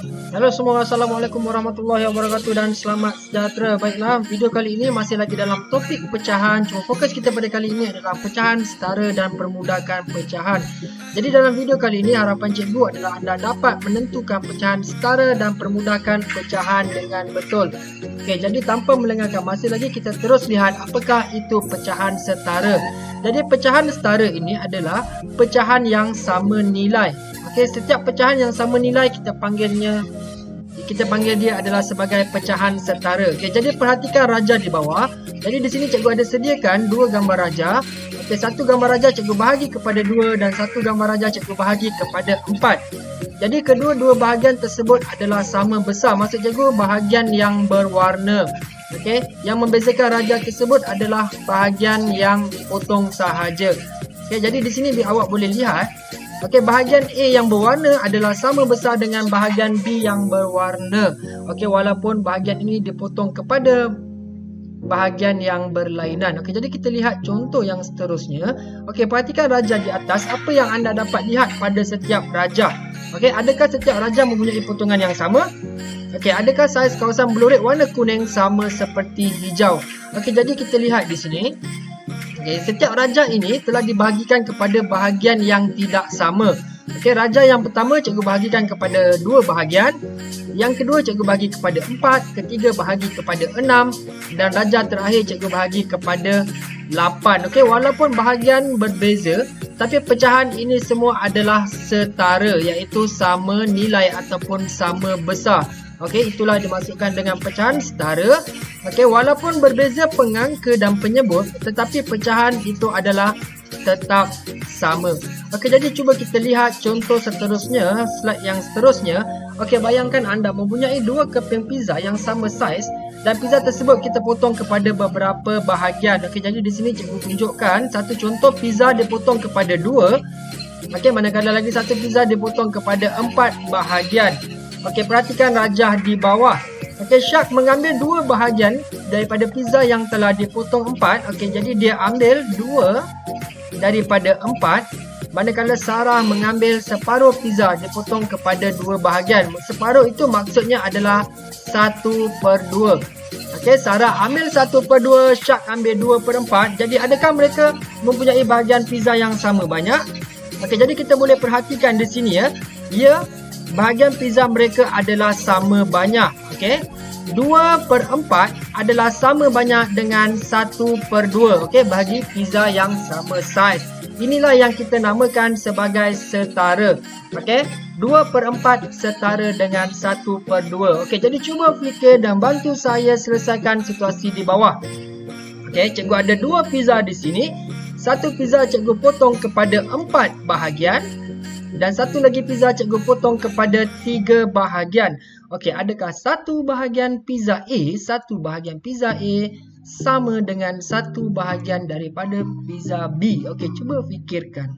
Halo semua, Assalamualaikum warahmatullahi wabarakatuh dan selamat sejahtera. Baiklah, video kali ini masih lagi dalam topik pecahan. Cuma fokus kita pada kali ini adalah pecahan setara dan permudahkan pecahan. Jadi dalam video kali ini harapan cikgu adalah anda dapat menentukan pecahan setara dan permudahkan pecahan dengan betul. Okey, jadi tanpa melengahkan masa lagi, kita terus lihat apakah itu pecahan setara. Jadi pecahan setara ini adalah pecahan yang sama nilai. Okey, setiap pecahan yang sama nilai kita panggil dia adalah sebagai pecahan setara. Okey, jadi perhatikan raja di bawah. Jadi di sini cikgu ada sediakan dua gambar raja. Okey, satu gambar raja cikgu bahagi kepada 2 dan satu gambar raja cikgu bahagi kepada 4. Jadi kedua-dua bahagian tersebut adalah sama besar. Maksud cikgu bahagian yang berwarna. Okey, yang membezakan raja tersebut adalah bahagian yang potong sahaja. Okey, jadi di sini awak boleh lihat. Okey, bahagian A yang berwarna adalah sama besar dengan bahagian B yang berwarna. Okey, walaupun bahagian ini dipotong kepada bahagian yang berlainan. Okey, jadi kita lihat contoh yang seterusnya. Okey, perhatikan raja di atas. Apa yang anda dapat lihat pada setiap raja? Okey, adakah setiap raja mempunyai potongan yang sama? Okey, adakah saiz kawasan belurit warna kuning sama seperti hijau? Okey, jadi kita lihat di sini. Okay, setiap raja ini telah dibahagikan kepada bahagian yang tidak sama. Okey, raja yang pertama cikgu bahagikan kepada 2 bahagian. Yang kedua cikgu bahagi kepada 4, ketiga bahagi kepada 6 dan raja terakhir cikgu bahagi kepada 8. Okey, walaupun bahagian berbeza, tapi pecahan ini semua adalah setara, iaitu sama nilai ataupun sama besar. Okey, itulah dimaksudkan dengan pecahan setara. Okey, walaupun berbeza pengangka dan penyebut, tetapi pecahan itu adalah tetap sama. Okey, jadi cuba kita lihat contoh seterusnya, slide yang seterusnya. Okey, bayangkan anda mempunyai 2 keping pizza yang sama saiz dan pizza tersebut kita potong kepada beberapa bahagian. Okey, jadi di sini cikgu tunjukkan satu contoh pizza dipotong kepada 2. Okey, manakala lagi satu pizza dipotong kepada 4 bahagian. Okey, perhatikan rajah di bawah. Okey, Syak mengambil 2 bahagian daripada pizza yang telah dipotong 4. Okey, jadi dia ambil 2 daripada 4. Manakala Sarah mengambil separuh pizza dipotong kepada 2 bahagian. Separuh itu maksudnya adalah 1/2. Okey, Sarah ambil 1/2, Syak ambil 2/4. Jadi adakah mereka mempunyai bahagian pizza yang sama banyak? Okey, jadi kita boleh perhatikan di sini ya. Bahagian pizza mereka adalah sama banyak. Okey, 2/4 adalah sama banyak dengan 1/2. Okey, bagi pizza yang sama saiz. Inilah yang kita namakan sebagai setara. Okey, 2/4 setara dengan 1/2. Okey, jadi cuba fikir dan bantu saya selesaikan situasi di bawah. Okey, cikgu ada 2 pizza di sini. Satu pizza cikgu potong kepada 4 bahagian. Dan satu lagi pizza cikgu potong kepada 3 bahagian. Okey, adakah satu bahagian pizza A sama dengan satu bahagian daripada pizza B? Okey, cuba fikirkan.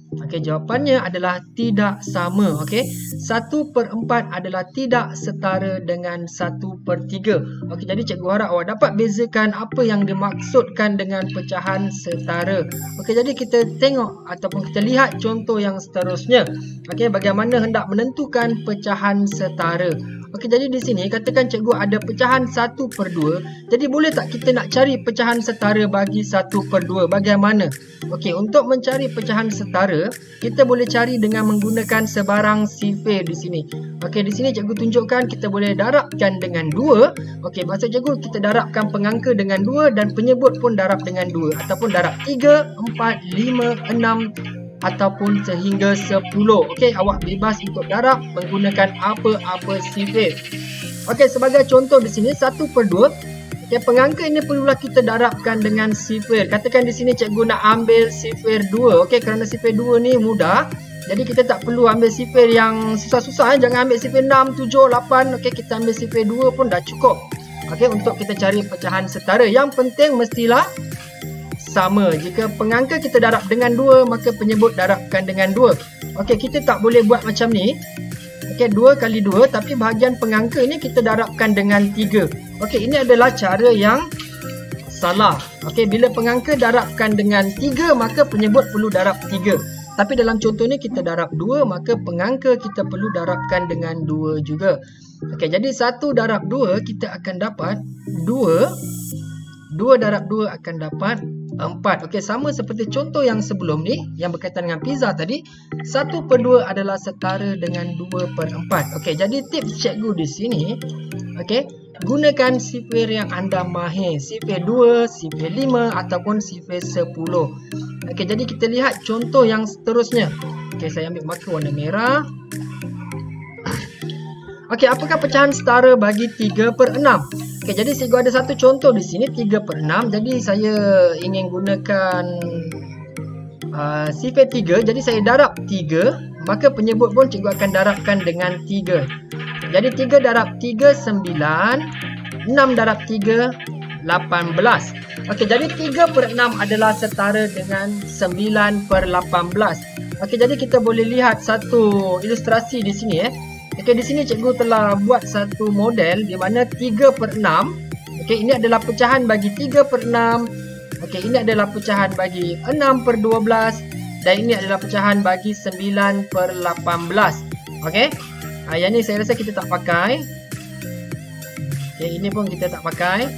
Okey, jawapannya adalah tidak sama. Okey, 1/4 adalah tidak setara dengan 1/3. Okey, jadi cikgu harap awak dapat bezakan apa yang dimaksudkan dengan pecahan setara. Okey, jadi kita tengok ataupun kita lihat contoh yang seterusnya. Okey, bagaimana hendak menentukan pecahan setara. Okey, jadi di sini katakan cikgu ada pecahan 1/2. Jadi boleh tak kita nak cari pecahan setara bagi 1/2? Bagaimana? Okey, untuk mencari pecahan setara, kita boleh cari dengan menggunakan sebarang sifir di sini. Okey, di sini cikgu tunjukkan kita boleh darabkan dengan 2. Okey, maksud cikgu kita darabkan pengangka dengan 2 dan penyebut pun darab dengan 2 ataupun darab 3, 4, 5, 6 ataupun sehingga 10. Okey, awak bebas untuk darab menggunakan apa-apa sifir. Okey, sebagai contoh di sini 1/2. Okey, pengangka ini perlulah kita darabkan dengan sifir. Katakan di sini cikgu nak ambil sifir 2. Okey, kerana sifir 2 ni mudah. Jadi kita tak perlu ambil sifir yang susah-susah. Jangan ambil sifir 6, 7, 8. Okey, kita ambil sifir 2 pun dah cukup. Okey, untuk kita cari pecahan setara. Yang penting mestilah sama. Jika pengangka kita darab dengan 2, maka penyebut darabkan dengan 2. Okey, kita tak boleh buat macam ni. Okey, 2 kali 2, tapi bahagian pengangka ini kita darabkan dengan 3. Okey, ini adalah cara yang salah. Okey, bila pengangka darabkan dengan 3, maka penyebut perlu darab 3. Tapi dalam contoh ni kita darab 2, maka pengangka kita perlu darabkan dengan 2 juga. Okey, jadi 1 darab 2 kita akan dapat 2. 2 darab 2 akan dapat 4. Okey, sama seperti contoh yang sebelum ni yang berkaitan dengan pizza tadi. 1/2 adalah setara dengan 2/4. Okey, jadi tips cikgu di sini, okey, gunakan sifir yang anda mahir, sifir 2, sifir 5 ataupun sifir 10. Okey, jadi kita lihat contoh yang seterusnya. Okey, saya ambil marker warna merah. Okey, apakah pecahan setara bagi 3/6? Okey, jadi cikgu ada satu contoh di sini 3/6. Jadi saya ingin gunakan sifir 3. Jadi saya darab 3, maka penyebut pun cikgu akan darabkan dengan 3. Jadi 3 darab 3 9, 6 darab 3 18. Okey, jadi 3/6 adalah setara dengan 9/18. Okey, jadi kita boleh lihat satu ilustrasi di sini Okey, di sini cikgu telah buat satu model di mana 3/6. Okey, ini adalah pecahan bagi 3/6. Okey, ini adalah pecahan bagi 6/12 dan ini adalah pecahan bagi 9/18. Okey. Yang ni saya rasa kita tak pakai. Okey, ini pun kita tak pakai.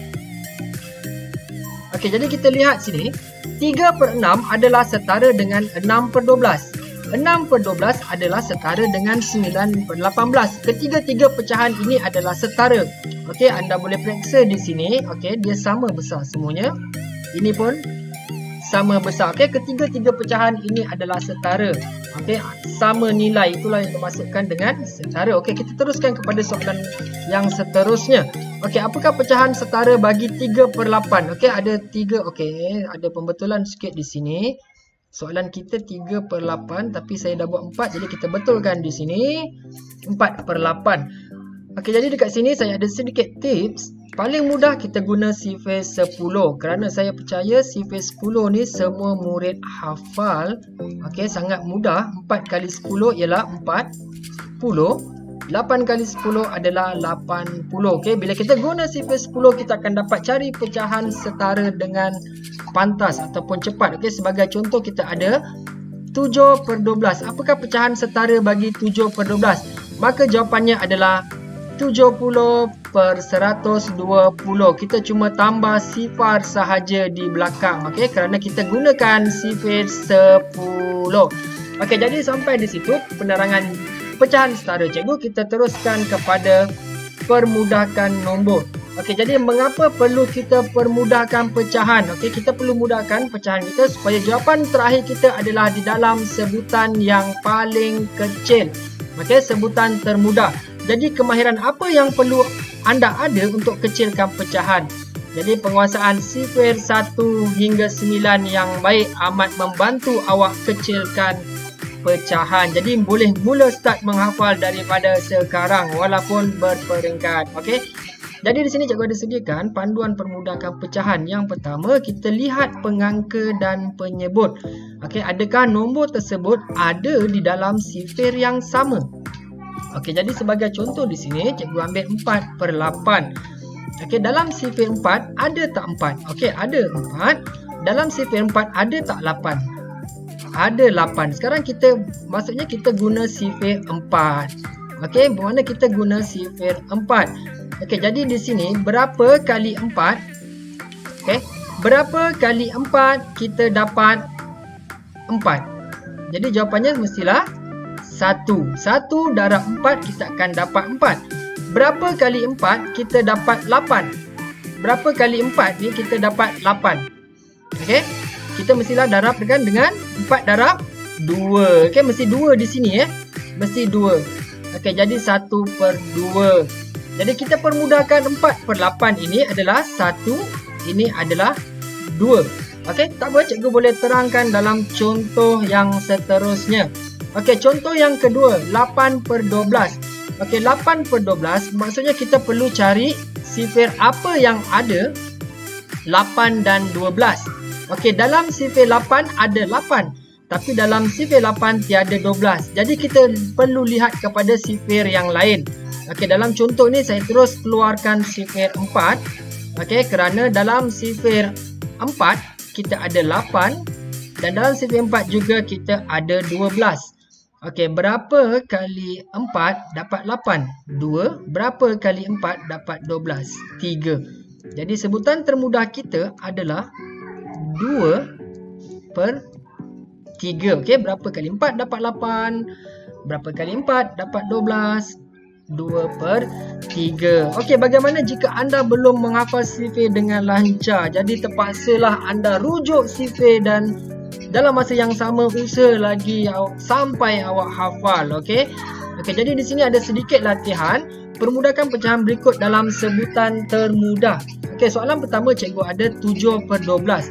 Okey, jadi kita lihat sini 3/6 adalah setara dengan 6/12. 6/12 adalah setara dengan 9/18. Ketiga-tiga pecahan ini adalah setara. Okey, anda boleh periksa di sini. Okey, dia sama besar semuanya. Ini pun sama besar. Okey, ketiga-tiga pecahan ini adalah setara. Okey, sama nilai, itulah yang dimaksudkan dengan setara. Okey, kita teruskan kepada soalan yang seterusnya. Okey, apakah pecahan setara bagi 3/8? Okey, ada 3. Okey, ada pembetulan sikit di sini. Soalan kita 3/8 tapi saya dah buat 4, jadi kita betulkan di sini 4/8. Okey, jadi dekat sini saya ada sedikit tips. Paling mudah kita guna sifir 10 kerana saya percaya sifir 10 ni semua murid hafal. Okey, sangat mudah. 4 kali 10 ialah 40. 8 kali 10 adalah 80. Okey, bila kita guna sifir 10 kita akan dapat cari pecahan setara dengan pantas ataupun cepat. Okey, sebagai contoh kita ada 7/12. Apakah pecahan setara bagi 7/12? Maka jawapannya adalah 70/120. Kita cuma tambah sifar sahaja di belakang. Okey, kerana kita gunakan sifir 10. Okey, jadi sampai di situ penerangan pecahan setara cikgu. Kita teruskan kepada permudahkan nombor. Okey, jadi mengapa perlu kita permudahkan pecahan? Okey, kita perlu mudahkan pecahan kita supaya jawapan terakhir kita adalah di dalam sebutan yang paling kecil. Okey, sebutan termudah. Jadi kemahiran apa yang perlu anda ada untuk kecilkan pecahan? Jadi penguasaan sifir 1 hingga 9 yang baik amat membantu awak kecilkan pecahan. Jadi boleh mula start menghafal daripada sekarang walaupun berperingkat. Okey. Jadi di sini cikgu ada sediakan panduan permudahkan pecahan. Yang pertama, kita lihat pengangka dan penyebut. Okey, adakah nombor tersebut ada di dalam sifir yang sama? Okey, jadi sebagai contoh di sini cikgu ambil 4/8. Okey, dalam sifir 4 ada tak 4? Okey, ada 4. Dalam sifir 4 ada tak 8? Ada 8. Sekarang maksudnya kita guna sifir 4. Okey, bermakna kita guna sifir 4. Okey, jadi di sini berapa kali 4? Okey, berapa kali 4 kita dapat 4? Jadi jawapannya mestilah 1. 1 darab 4 kita akan dapat 4. Berapa kali 4 kita dapat 8? Berapa kali 4 ni kita dapat 8? Okey, kita mestilah darab dengan 4 darab 2. Okey, mesti 2 di sini mesti 2. Okey, jadi 1/2. Jadi kita permudahkan 4/8 ini adalah 1, ini adalah 2. Okey, tak apa, cikgu boleh terangkan dalam contoh yang seterusnya. Okey, contoh yang kedua, 8/12. Okey, 8/12 maksudnya kita perlu cari sifir apa yang ada 8 dan 12. Okey, dalam sifir 8 ada 8. Tapi dalam sifir 8 tiada 12. Jadi kita perlu lihat kepada sifir yang lain. Okey, dalam contoh ni saya terus keluarkan sifir 4. Okey, kerana dalam sifir 4 kita ada 8 Dan dalam CV4 juga kita ada 12. Okey, berapa kali 4 dapat 8? 2. Berapa kali 4 dapat 12? 3. Jadi sebutan termudah kita adalah 2 per 3. Okey, berapa kali 4 dapat 8? Berapa kali 4 dapat 12? 2 per 3. Okey, bagaimana jika anda belum menghafal CV dengan lancar? Jadi terpaksalah anda rujuk CV dan dalam masa yang sama usaha lagi sampai awak hafal. Okey. Jadi di sini ada sedikit latihan. Permudahkan pecahan berikut dalam sebutan termudah. Okey, soalan pertama cikgu ada 7 per 12.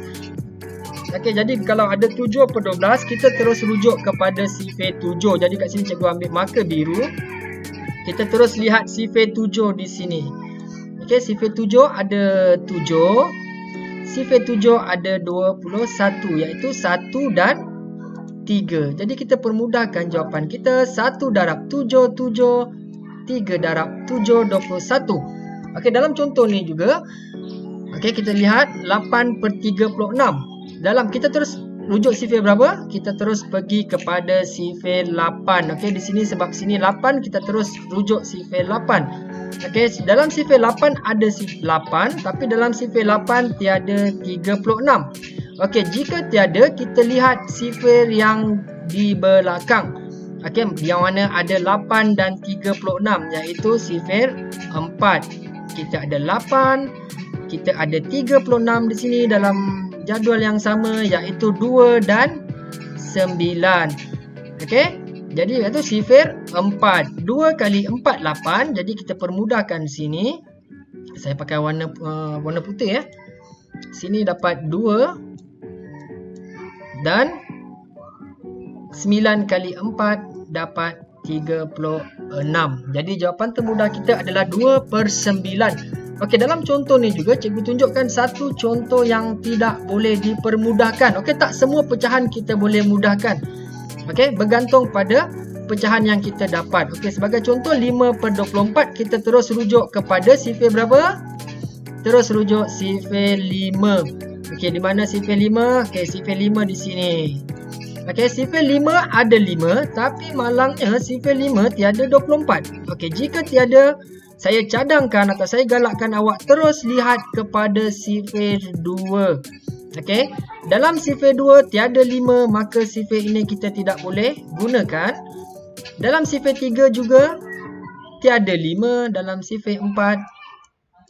Okey, jadi kalau ada 7 per 12, kita terus rujuk kepada CV 7. Jadi kat sini cikgu ambil marker biru. Kita terus lihat CV 7 di sini. Okey, CV 7 ada 7. CV7 ada 21, iaitu 1 dan 3. Jadi kita permudahkan jawapan kita. 1 darab 7, 7. 3 darab 7, 21. Okey, dalam contoh ni juga, okey, kita lihat 8 per 36. Dalam kita terus rujuk CV berapa? Kita terus pergi kepada CV 8. Okey, di sini sebab sini 8, kita terus rujuk CV 8. Okey, dalam CV 8 ada CV 8, tapi dalam CV 8 tiada 36. Okey, jika tiada, kita lihat CV yang di belakang. Okey, yang mana ada 8 dan 36, iaitu CV 4. Kita ada 8, kita ada 36 di sini dalam jadual yang sama, iaitu 2 dan 9. Okey, jadi iaitu sifir 4. 2 kali 4 8. Jadi kita permudahkan sini. Saya pakai warna putih ya. Sini dapat 2 dan 9 kali 4 dapat 36. Jadi jawapan termudah kita adalah 2 per 9. Okey, dalam contoh ni juga cikgu tunjukkan satu contoh yang tidak boleh dipermudahkan. Okey, tak semua pecahan kita boleh mudahkan. Okey, bergantung pada pecahan yang kita dapat. Okey, sebagai contoh 5 per 24, kita terus rujuk kepada sifir berapa? Terus rujuk sifir 5. Okey, di mana sifir 5? Okey, sifir 5 di sini. Okey, sifir 5 ada 5, tapi malangnya sifir 5 tiada 24. Okey, jika tiada, saya cadangkan atau saya galakkan awak terus lihat kepada sifir 2. Okey, dalam sifir 2 tiada 5, maka sifir ini kita tidak boleh gunakan. Dalam sifir 3 juga tiada 5, dalam sifir 4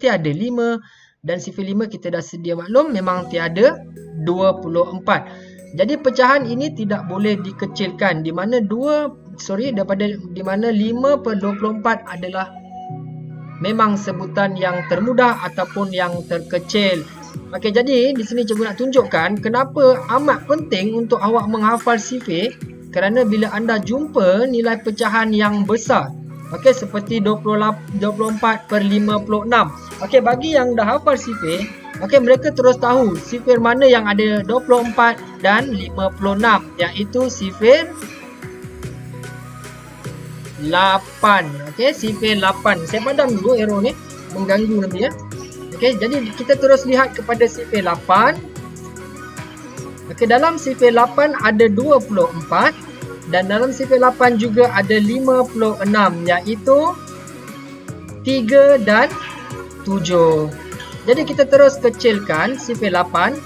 tiada 5, dan sifir 5 kita dah sedia maklum memang tiada 24. Jadi pecahan ini tidak boleh dikecilkan, di mana 5 per 24 adalah memang sebutan yang termudah ataupun yang terkecil. Okey, jadi di sini cikgu nak tunjukkan kenapa amat penting untuk awak menghafal sifir, kerana bila anda jumpa nilai pecahan yang besar, okey, seperti 24 per 56. Okey, bagi yang dah hafal sifir, okey, mereka terus tahu sifir mana yang ada 24 dan 56, iaitu sifir 8. Okey, sifir 8. Saya padam dulu arrow ni, mengganggu nanti ya. Okey, jadi kita terus lihat kepada sifir 8. Okey, dalam sifir 8 ada 24 dan dalam sifir 8 juga ada 56, iaitu 3 dan 7. Jadi kita terus kecilkan sifir 8,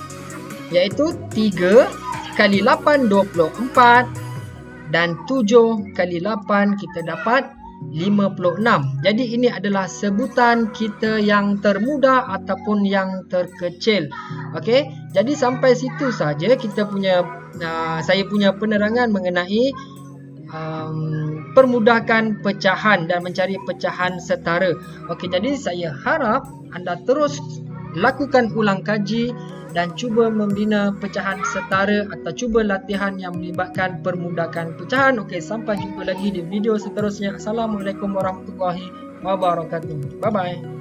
iaitu 3 kali 8 24 dan 7 kali 8 kita dapat 56. Jadi ini adalah sebutan kita yang termudah ataupun yang terkecil. Okey, jadi sampai situ saja kita punya saya punya penerangan mengenai permudahkan pecahan dan mencari pecahan setara. Okey, jadi saya harap anda terus lakukan ulang kaji dan cuba membina pecahan setara atau cuba latihan yang melibatkan permudahkan pecahan. Okey, sampai jumpa lagi di video seterusnya. Assalamualaikum warahmatullahi wabarakatuh. Bye bye.